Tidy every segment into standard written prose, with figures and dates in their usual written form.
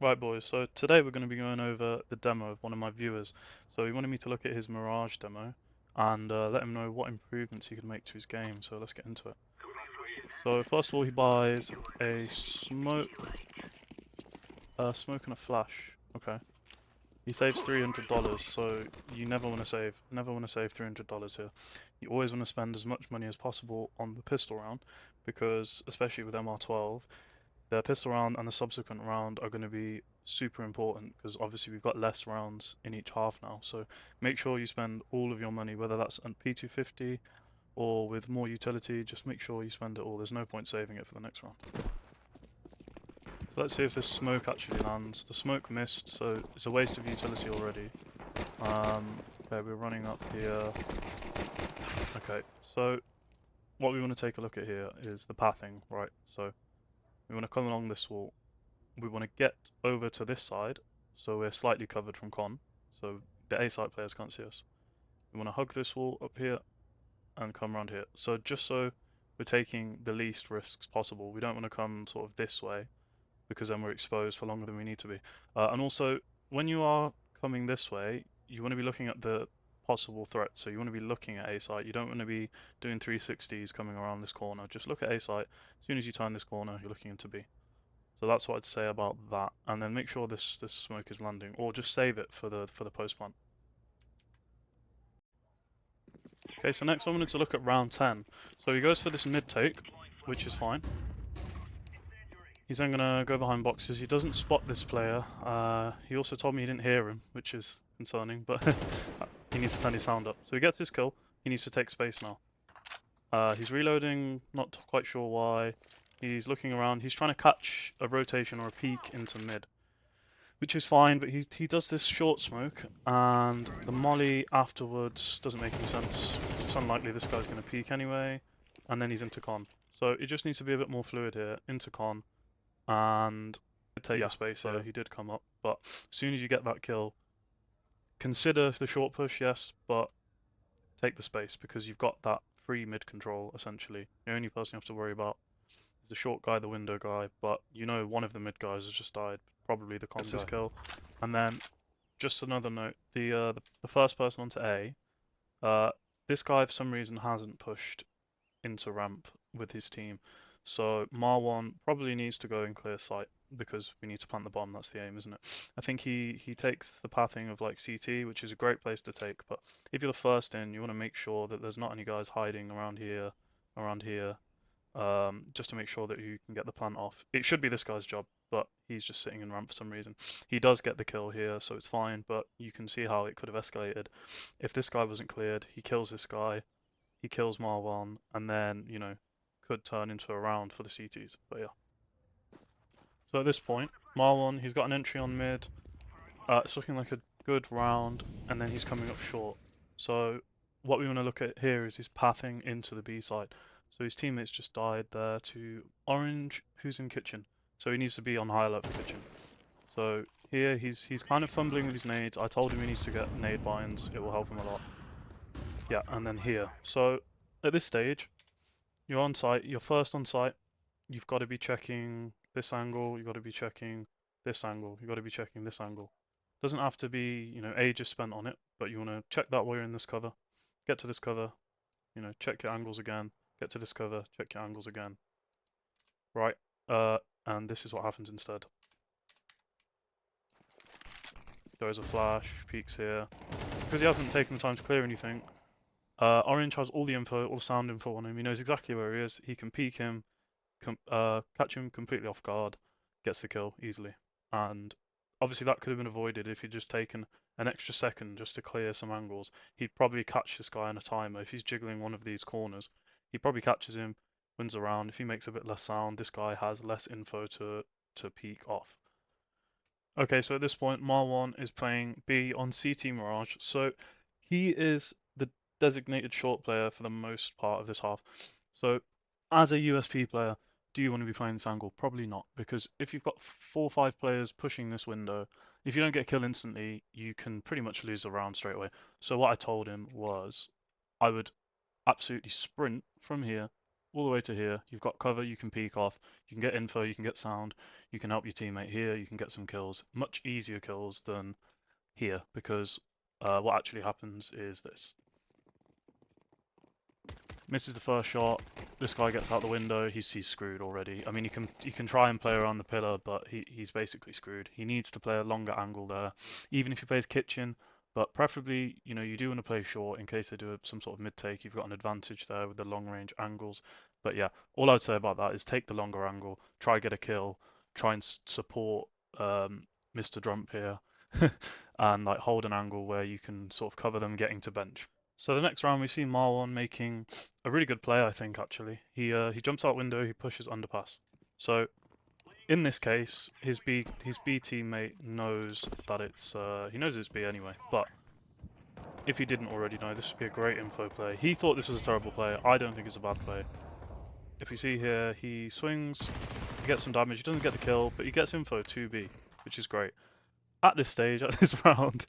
Right, boys, so today we're going to be going over the demo of one of my viewers. So he wanted me to look at his Mirage demo and let him know what improvements he could make to his game, so let's get into it. So first of all, he buys a smoke and a flash. Okay. He saves $300, so you never want to save $300 here. You always want to spend as much money as possible on the pistol round, because especially with MR12, the pistol round and the subsequent round are going to be super important because obviously we've got less rounds in each half now. So make sure you spend all of your money, whether that's on P250 or with more utility, just make sure you spend it all. There's no point saving it for the next round. So let's see if this smoke actually lands. The smoke missed, so it's a waste of utility already. Okay, we're running up here. Okay, so what we want to take a look at here is the pathing, right? So we want to come along this wall. We want to get over to this side, so we're slightly covered from con, so the A side players can't see us. We want to hug this wall up here and come around here. So just so we're taking the least risks possible. We don't want to come sort of this way because then we're exposed for longer than we need to be. And also, when you are coming this way, you want to be looking at the possible threat. So you want to be looking at A site. You don't want to be doing 360s coming around this corner. Just look at A site. As soon as you turn this corner, you're looking into B. So that's what I'd say about that, and then make sure this smoke is landing, or just save it for the post plant. Okay, so next I wanted to look at round 10. So he goes for this mid take, which is fine. He's then gonna go behind boxes. He doesn't spot this player. He also told me he didn't hear him, which is concerning, but he needs to turn his sound up. So he gets his kill. He needs to take space now. He's reloading, not quite sure why. He's looking around. He's trying to catch a rotation or a peek into mid, which is fine, but he does this short smoke, and the molly afterwards doesn't make any sense. It's unlikely this guy's going to peek anyway, and then he's into con. So it just needs to be a bit more fluid here, into con, and take your space here. He did come up, but as soon as you get that kill, consider the short push, yes, but take the space because you've got that free mid control essentially. The only person you have to worry about is the short guy, the window guy, but you know one of the mid guys has just died, probably the con guy. Kill. And then just another note, the first person onto A, this guy for some reason hasn't pushed into ramp with his team. So Marwan probably needs to go and clear sight because we need to plant the bomb. That's the aim, isn't it? I think he takes the pathing of like CT, which is a great place to take. But if you're the first in, you want to make sure that there's not any guys hiding around here, just to make sure that you can get the plant off. It should be this guy's job, but he's just sitting in ramp for some reason. He does get the kill here, so it's fine, but you can see how it could have escalated. If this guy wasn't cleared, he kills this guy, he kills Marwan, and then, you know, could turn into a round for the CTs, but yeah. So at this point, Marwan, he's got an entry on mid, it's looking like a good round, and then he's coming up short. So what we want to look at here is his pathing into the B side. So his teammates just died there to Orange, who's in kitchen. So he needs to be on high alert for kitchen. So here he's kind of fumbling with his nades. I told him he needs to get nade binds. It will help him a lot. Yeah, and then here. So at this stage, you're on site. You're first on site. You've got to be checking this angle. You've got to be checking this angle. You've got to be checking this angle. Doesn't have to be, you know, ages spent on it, but you want to check that while you're in this cover. Get to this cover, you know, check your angles again. Get to this cover, check your angles again. Right, and this is what happens instead. There's a flash, peeks here. Because he hasn't taken the time to clear anything, Orange has all the info, all the sound info on him. He knows exactly where he is. He can peek him, catch him completely off guard, gets the kill easily. And obviously that could have been avoided if he'd just taken an extra second just to clear some angles. He'd probably catch this guy on a timer. If he's jiggling one of these corners, he probably catches him, wins a round. If he makes a bit less sound, this guy has less info to peek off. Okay, so at this point, Marwan is playing B on CT Mirage. So he is the designated short player for the most part of this half. So as a USP player, do you want to be playing this angle? Probably not, because if you've got 4 or 5 players pushing this window, if you don't get a kill instantly, you can pretty much lose the round straight away. So what I told him was I would absolutely sprint from here all the way to here. You've got cover, you can peek off, you can get info, you can get sound, you can help your teammate here, you can get some kills. Much easier kills than here because what actually happens is this. Misses the first shot. This guy gets out the window. He's screwed already. I mean, you can try and play around the pillar, but he's basically screwed. He needs to play a longer angle there, even if he plays kitchen. But preferably, you know, you do want to play short in case they do some sort of mid take. You've got an advantage there with the long range angles. But yeah, all I would say about that is take the longer angle, try get a kill, try and support Mr. Drump here, and like hold an angle where you can sort of cover them getting to bench. So the next round we see Marwan making a really good play, I think actually. He jumps out window, he pushes underpass. So in this case, his B teammate knows that he knows it's B anyway. But if he didn't already know, this would be a great info play. He thought this was a terrible play. I don't think it's a bad play. If you see here, he swings, he gets some damage. He doesn't get the kill, but he gets info 2B, which is great. At this stage, at this round,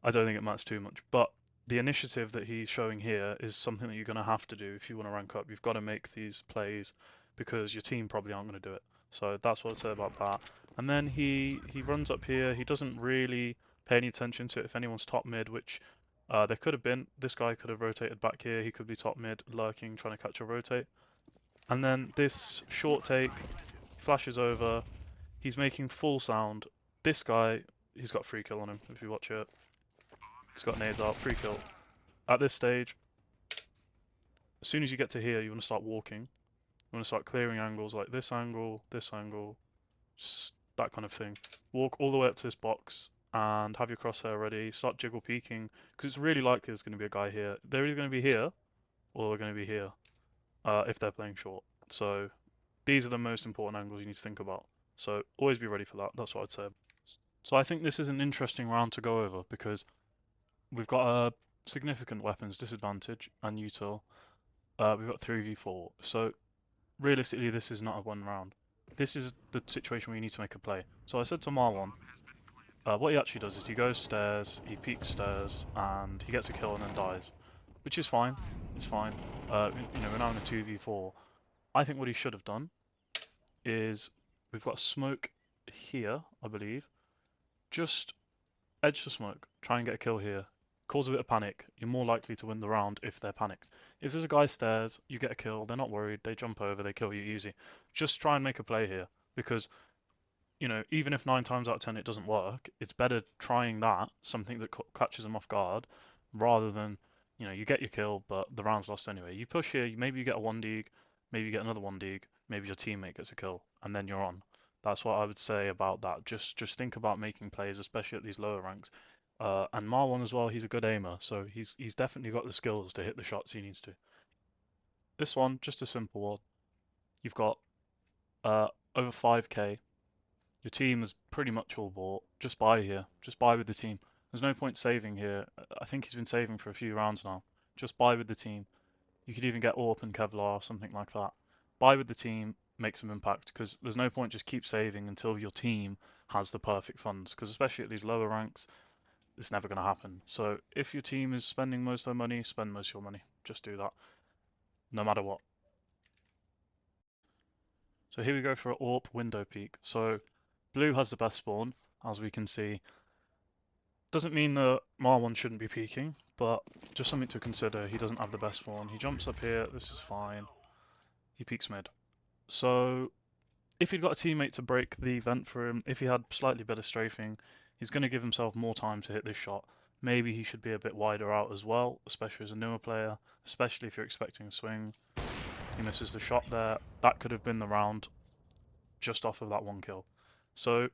I don't think it matters too much. But the initiative that he's showing here is something that you're going to have to do if you want to rank up. You've got to make these plays because your team probably aren't going to do it. So that's what I'd say about that. And then he runs up here. He doesn't really pay any attention to it if anyone's top mid, which there could have been. This guy could have rotated back here. He could be top mid, lurking, trying to catch a rotate. And then this short take flashes over. He's making full sound. This guy, he's got free kill on him if you watch it. He's got nades out, free kill. At this stage, as soon as you get to here, you want to start walking. You want to start clearing angles like this angle, that kind of thing. Walk all the way up to this box and have your crosshair ready. Start jiggle peeking because it's really likely there's going to be a guy here. They're either going to be here or they're going to be here if they're playing short. So these are the most important angles you need to think about. So always be ready for that. That's what I'd say. So I think this is an interesting round to go over because we've got a significant weapons disadvantage and util. We've got 3v4. So realistically, this is not a one round. This is the situation where you need to make a play. So I said to Marwan, what he actually does is he goes stairs, he peeks stairs, and he gets a kill and then dies, which is fine. It's fine. You know, we're now in a 2v4. I think what he should have done is we've got smoke here, I believe. Just edge the smoke, try and get a kill here. Cause a bit of panic. You're more likely to win the round if they're panicked. If there's a guy stairs, you get a kill, they're not worried, they jump over, they kill you easy. Just try and make a play here because, you know, even if 9 times out of 10 it doesn't work, it's better trying that, something that catches them off guard, rather than, you know, you get your kill, but the round's lost anyway. You push here, maybe you get a 1 dig, maybe you get another 1 dig, maybe your teammate gets a kill, and then you're on. That's what I would say about that. Just think about making plays, especially at these lower ranks. And Marwan as well, he's a good aimer, so he's definitely got the skills to hit the shots he needs to. This one, just a simple one. You've got over 5k. Your team is pretty much all bought. Just buy here. Just buy with the team. There's no point saving here. I think he's been saving for a few rounds now. Just buy with the team. You could even get AWP and Kevlar or something like that. Buy with the team, make some impact, because there's no point just keep saving until your team has the perfect funds, because especially at these lower ranks, it's never going to happen. So if your team is spending most of their money, spend most of your money. Just do that, no matter what. So here we go for an AWP window peek. So blue has the best spawn, as we can see. Doesn't mean that Marwan shouldn't be peeking, but just something to consider. He doesn't have the best spawn. He jumps up here, this is fine. He peeks mid. So if he'd got a teammate to break the vent for him, if he had slightly better strafing, he's going to give himself more time to hit this shot. Maybe he should be a bit wider out as well, especially as a newer player, especially if you're expecting a swing. He misses the shot there. That could have been the round just off of that 1 kill. So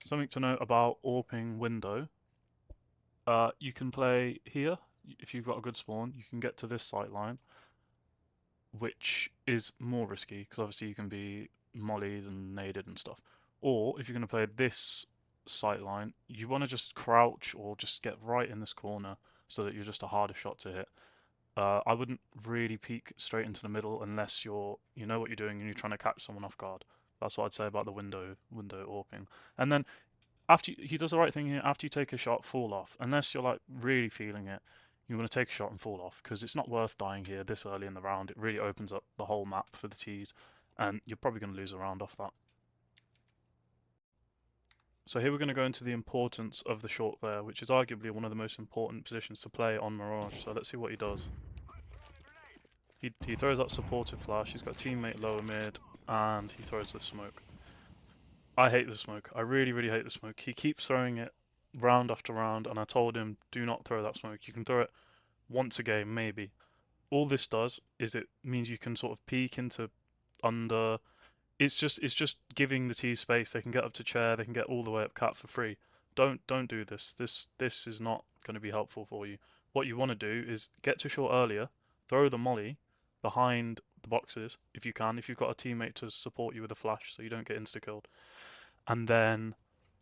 something to note about AWPing window. You can play here. If you've got a good spawn, you can get to this sight line, which is more risky because obviously you can be mollied and naded and stuff. Or if you're going to play this sight line, you want to just crouch or just get right in this corner so that you're just a harder shot to hit. I wouldn't really peek straight into the middle unless you know what you're doing and you're trying to catch someone off guard. That's what I'd say about the window AWPing. And then after he does the right thing here, after you take a shot, fall off. Unless you're like really feeling it, you want to take a shot and fall off, because it's not worth dying here this early in the round. It really opens up the whole map for the T's, and you're probably going to lose a round off that. So here we're going to go into the importance of the short player, which is arguably one of the most important positions to play on Mirage. So let's see what he does. He throws that supportive flash, he's got a teammate lower mid, and he throws the smoke. I hate the smoke. I really, really hate the smoke. He keeps throwing it round after round, and I told him, do not throw that smoke. You can throw it once a game, maybe. All this does is it means you can sort of peek into under. It's just giving the T space. They can get up to chair. They can get all the way up cat for free. Don't do this. This is not going to be helpful for you. What you want to do is get to short earlier, throw the molly behind the boxes if you can. If you've got a teammate to support you with a flash, so you don't get insta killed, and then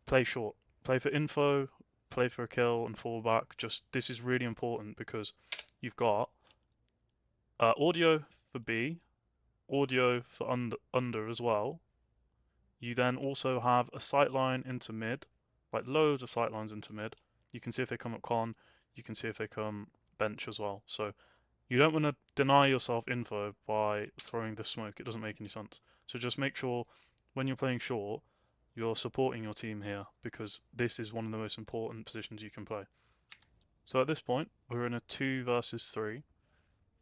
play short. Play for info. Play for a kill and fall back. Just this is really important because you've got audio for B, audio for under as well. You then also have a sightline into mid, like loads of sightlines into mid. You can see if they come up con, you can see if they come bench as well. So you don't want to deny yourself info by throwing the smoke. It doesn't make any sense. So just make sure when you're playing short, you're supporting your team here, because this is one of the most important positions you can play. So at this point, we're in a 2 versus 3.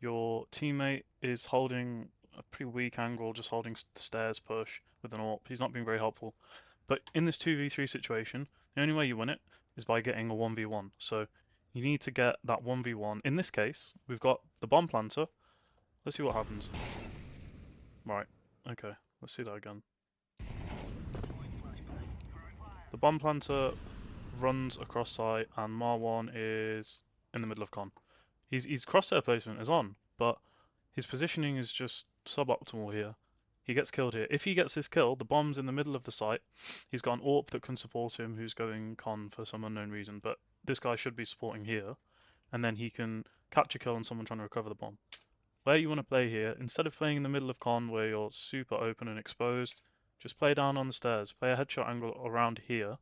Your teammate is holding a pretty weak angle, just holding the stairs push with an AWP. He's not being very helpful. But in this 2v3 situation, the only way you win it is by getting a 1v1. So you need to get that 1v1. In this case, we've got the bomb planter. Let's see what happens. Right, okay, let's see that again. The bomb planter runs across site, and Marwan is in the middle of con. His crosshair placement is on, but his positioning is just suboptimal here. He gets killed here. If he gets this kill, the bomb's in the middle of the site. He's got an AWP that can support him who's going con for some unknown reason, but this guy should be supporting here, and then he can catch a kill on someone trying to recover the bomb. Where you want to play here, instead of playing in the middle of con where you're super open and exposed, just play down on the stairs. Play a headshot angle around here.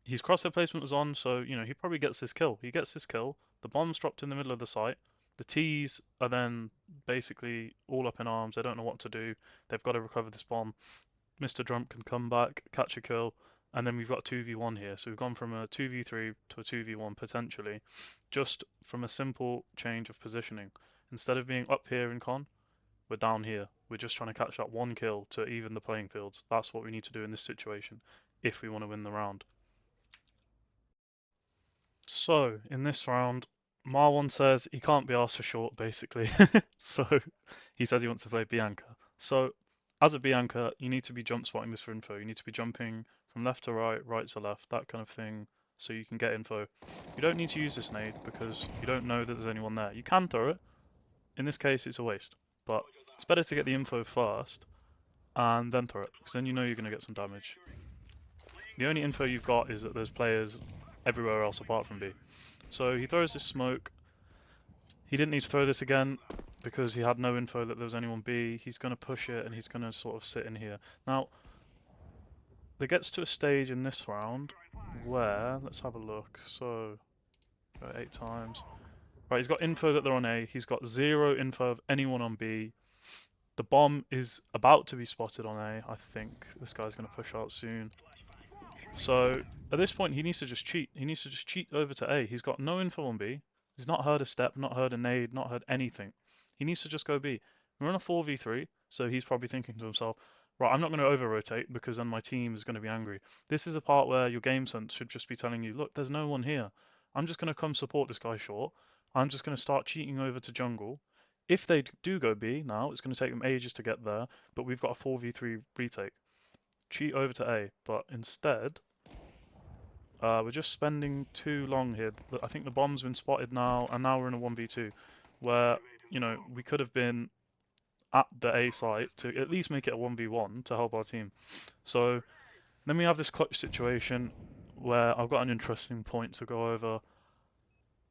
His crosshair placement was on, so he probably gets this kill. He gets this kill. The bomb's dropped in the middle of the site. The T's are then basically all up in arms. They don't know what to do. They've got to recover this bomb. Mr. Trump can come back, catch a kill, and then we've got 2v1 here. So we've gone from a 2v3 to a 2v1 potentially, just from a simple change of positioning. Instead of being up here in con, we're down here. We're just trying to catch that one kill to even the playing fields. That's what we need to do in this situation if we want to win the round. So, in this round, Marwan says he can't be asked for short, basically. So, he says he wants to play Bianca. So, as a Bianca, you need to be jump spotting this for info. You need to be jumping from left to right, right to left, that kind of thing, so you can get info. You don't need to use this nade because you don't know that there's anyone there. You can throw it. In this case, it's a waste. But it's better to get the info first and then throw it, because then you know you're going to get some damage. The only info you've got is that there's players everywhere else apart from B. So he throws this smoke. He didn't need to throw this again because he had no info that there was anyone B. He's going to push it and he's going to sort of sit in here. Now, there gets to a stage in this round where, let's have a look. So, 8 times. Right, he's got info that they're on A. He's got 0 info of anyone on B. The bomb is about to be spotted on A, I think. This guy's going to push out soon. So at this point, he needs to just cheat. He needs to just cheat over to A. He's got no info on B. He's not heard a step, not heard a nade, not heard anything. He needs to just go B. We're on a 4v3, so he's probably thinking to himself, right, I'm not going to over-rotate because then my team is going to be angry. This is a part where your game sense should just be telling you, look, there's no one here. I'm just going to come support this guy short. I'm just going to start cheating over to jungle. If they do go B now, it's going to take them ages to get there, but we've got a 4v3 retake. Cheat over to A, but instead, we're just spending too long here. I think the bomb's been spotted now, and now we're in a 1v2, where, we could have been at the A site to at least make it a 1v1 to help our team. So then we have this clutch situation where I've got an interesting point to go over.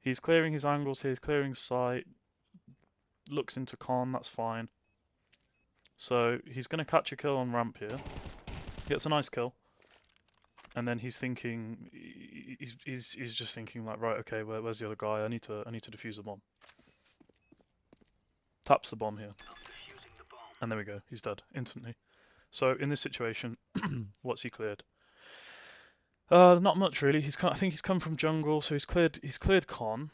He's clearing his angles here, he's clearing sight, looks into con, that's fine. So he's going to catch a kill on ramp here. Gets a nice kill. And then he's thinking, he's just thinking like, right, okay, where's the other guy? I need to defuse the bomb. Taps the bomb here, and there we go. He's dead instantly. So in this situation, what's he cleared? Not much really. I think he's come from jungle, so he's cleared con.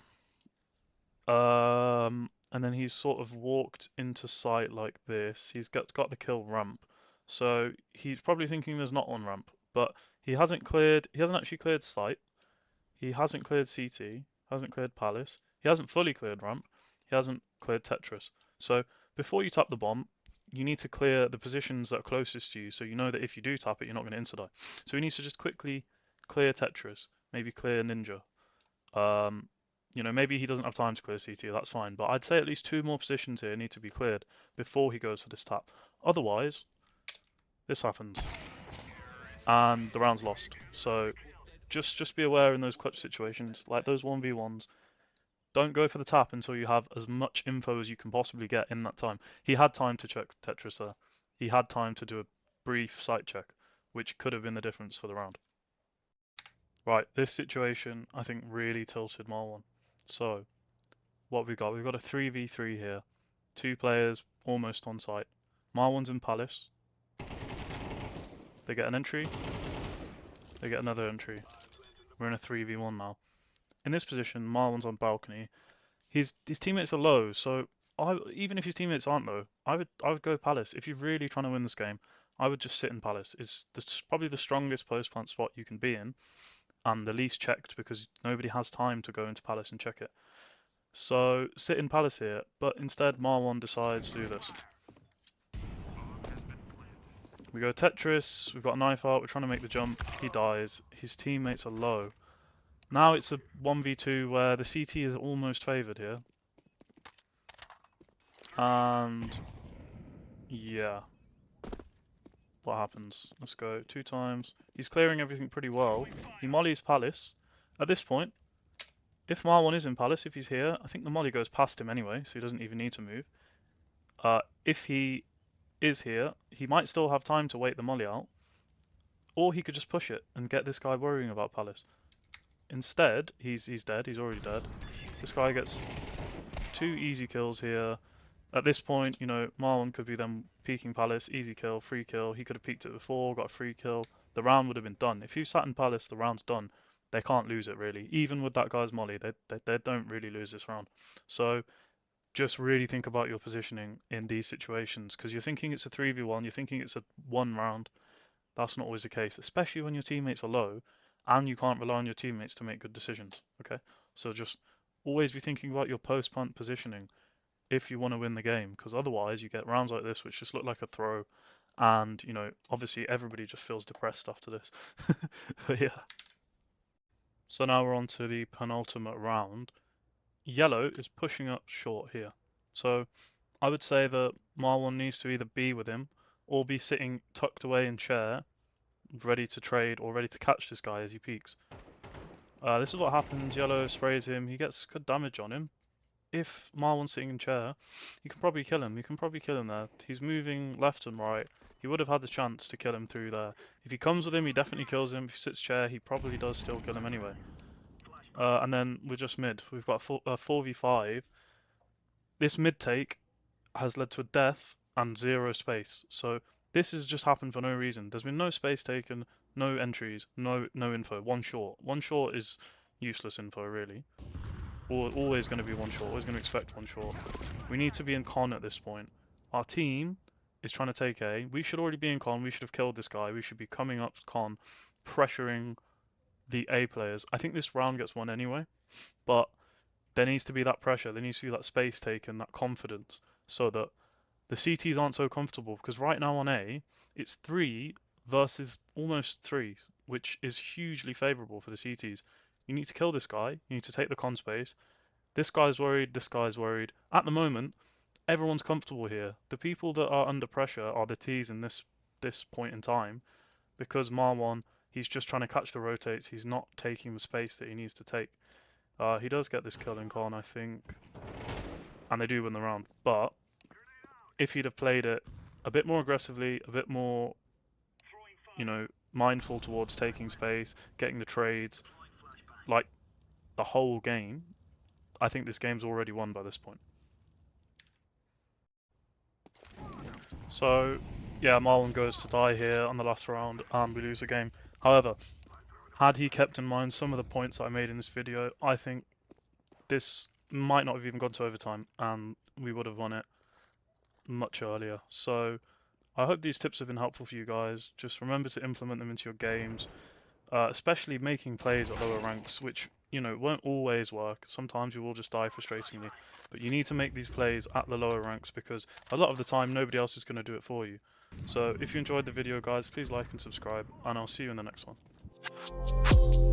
And then he's sort of walked into sight like this. He's got the kill ramp, so he's probably thinking there's not one ramp, but he hasn't actually cleared sight. He hasn't cleared CT. Hasn't cleared Palace. He hasn't fully cleared ramp. He hasn't cleared Tetris. So before you tap the bomb, you need to clear the positions that are closest to you, so you know that if you do tap it, you're not going to insta-die. So he needs to just quickly clear Tetris, maybe clear Ninja. Maybe he doesn't have time to clear CT, that's fine. But I'd say at least 2 more positions here need to be cleared before he goes for this tap. Otherwise, this happens. And the round's lost. So just be aware in those clutch situations, like those 1v1s, don't go for the tap until you have as much info as you can possibly get in that time. He had time to check Tetris there. He had time to do a brief sight check, which could have been the difference for the round. Right, this situation, I think, really tilted Marwan. So, what have we got? We've got a 3v3 here. 2 players almost on site. Marwan's in Palace. They get an entry. They get another entry. We're in a 3v1 now. In this position, Marwan's on balcony. His teammates are low, so even if his teammates aren't low, I would go Palace. If you're really trying to win this game, I would just sit in Palace. It's probably the strongest post plant spot you can be in, and the least checked because nobody has time to go into Palace and check it. So sit in Palace here, but instead Marwan decides to do this. We go Tetris, we've got a knife out, we're trying to make the jump, he dies, his teammates are low. Now it's a 1v2 where the CT is almost favoured here. And yeah. What happens? Let's go 2 times. He's clearing everything pretty well. He mollies Palace. At this point, if Marwan is in Palace, if he's here, I think the molly goes past him anyway, so he doesn't even need to move. If he is here, he might still have time to wait the molly out. Or he could just push it and get this guy worrying about Palace. Instead, he's dead. He's already dead. This guy gets 2 easy kills here. At this point, Marwan could be then peeking Palace, easy kill, free kill. He could have peeked it before, got a free kill. The round would have been done. If you sat in Palace, the round's done. They can't lose it really. Even with that guy's molly, they don't really lose this round. So just really think about your positioning in these situations, because you're thinking it's a 3v1, you're thinking it's a 1 round. That's not always the case, especially when your teammates are low and you can't rely on your teammates to make good decisions. Okay, so just always be thinking about your post-punt positioning if you want to win the game, because otherwise you get rounds like this which just look like a throw, and obviously everybody just feels depressed after this. But yeah. So now we're on to the penultimate round. Yellow is pushing up short here. So I would say that Marwan needs to either be with him or be sitting tucked away in chair, ready to trade or ready to catch this guy as he peeks. This is what happens. Yellow sprays him. He gets good damage on him. If Marwan's sitting in chair, you can probably kill him. You can probably kill him there. He's moving left and right. He would have had the chance to kill him through there. If he comes with him, he definitely kills him. If he sits chair, he probably does still kill him anyway. And then we're just mid. We've got a 4v5. This mid take has led to a death and 0 space. So this has just happened for no reason. There's been no space taken, no entries, no info. 1 short. 1 short is useless info, really. Always going to be 1 short. Always going to expect 1 short. We need to be in con at this point. Our team is trying to take A. We should already be in con. We should have killed this guy. We should be coming up con, pressuring the A players. I think this round gets won anyway, but there needs to be that pressure. There needs to be that space taken, that confidence, so that the CTs aren't so comfortable. Because right now on A, it's 3 versus almost 3, which is hugely favourable for the CTs. You need to kill this guy. You need to take the con space. This guy's worried. This guy's worried. At the moment, everyone's comfortable here. The people that are under pressure are the Ts in this point in time, because Marwan, he's just trying to catch the rotates. He's not taking the space that he needs to take. He does get this kill in con, I think, and they do win the round. But if he'd have played it a bit more aggressively, a bit more, mindful towards taking space, getting the trades, like the whole game, I think this game's already won by this point. So, yeah, Marlon goes to die here on the last round and we lose the game. However, had he kept in mind some of the points that I made in this video, I think this might not have even gone to overtime and we would have won it much earlier. So, I hope these tips have been helpful for you guys. Just remember to implement them into your games, especially making plays at lower ranks, which, you know, won't always work. Sometimes you will just die frustratingly, but you need to make these plays at the lower ranks because a lot of the time nobody else is going to do it for you. So if you enjoyed the video, guys, please like and subscribe, and I'll see you in the next one.